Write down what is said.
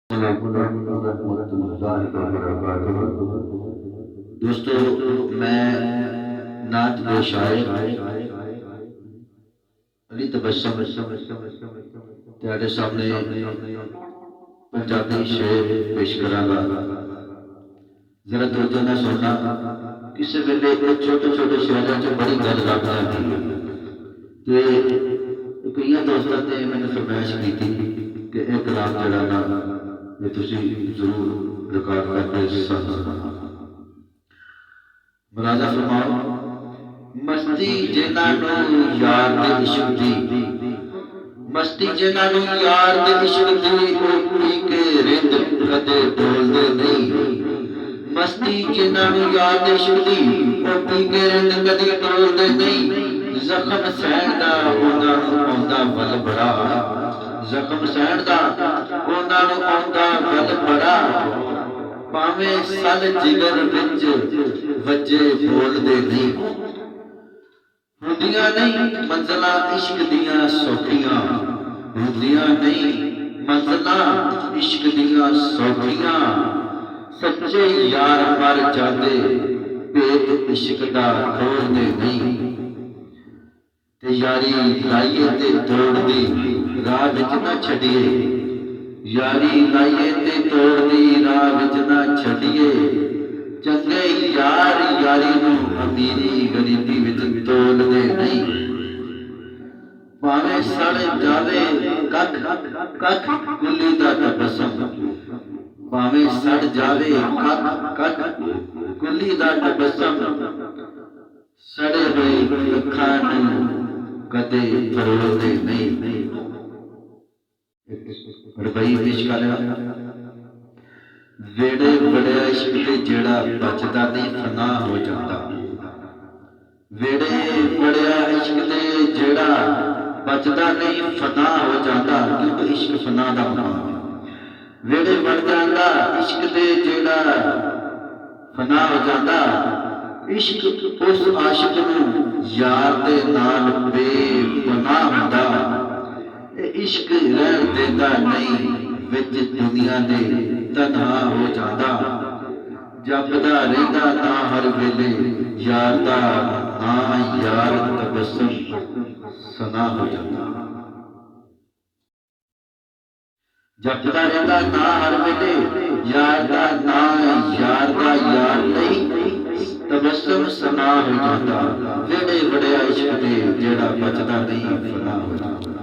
दोस्तों, मैं नात के शायर अली तबस्सुम ਤੁਹਾਡੇ ਸਾਹਮਣੇ पंजाबी शेर पेश करांगा। जरा तवज्जो नाल सुनना। किसी वेले छोटे छोटे शेरों च बड़ी गल रब आती ते कई दोस्तों ने मैंने फरमाइश की थी कि एक कलाम जड़ा ना ये तुसी जरूर रिकॉर्ड करके सुनाना। मुरादा फरमाओ, मस्ती जिन्हां नूं यार दे इश्क दी, मस्ती जिन्हां नूं यार दे इश्क दी पी के रिंद कदे डोलदे नहीं। मस्ती जिन्हां नूं यार दे इश्क दी पी के रिंद कदे डोलदे नहीं। जख्म सहण दा उन्हां नूं आउंदा वल बड़ा, जख्म सहण दा उन्हां नूं आउंदा वल बड़ा। भावें सल जिगर विच वजे बोलदे नहीं। हुंदियां नहीं मंज़िलां इश्क दियां सौखियां, हुंदियां नहीं मंज़िलां इश्क दियां सौखियां। सच्चे यार मर जांदे भेत इश्क दा खोलदे नहीं। ते यारी लाइए ते तोड़ दी राह विच ना छड्डिए, यारी लाइए ते तोड़ दी राह विच ना छड्डिए। चंगे यार यारी नूं अमीरी गरीबी विच तोलदे नहीं। भावें सड़ जावे कख कख कुल्ली दा तबस्सुम, भावें सड़ जावे कख कख कुल्ली दा तबस्सुम। सड़े होए अखां नूं कदे फरोलदे नहीं। रबई पेश कर वेड़े बड़िया इश्क ते जेड़ा बचदा नहीं फना हो जाता। वेड़े बड़िया इश्क ते जेड़ा बचदा नहीं फना हो जाता, क्योंकि इश्क फना दा नाम। वेड़े बन जाता इश्क ते जेड़ा फना हो जाता। इश्क उस आशिक नूं यार दे नाल बेपनाह हुंदा। इश्क रहन देंदा नहीं विच दुनिया दे तन्हा हो जाता। जपदा रहिंदा ना हर वेले यार दा नां, यार तबस्सुम सना हो जाता। जपदा रहिंदा ना हर वेले यार दा नां, यार दा यार नहीं तबस्सुम सना हो जाता। वेड़े बड़िया इश्क दे जेड़ा बचदा नहीं फना हो जाता।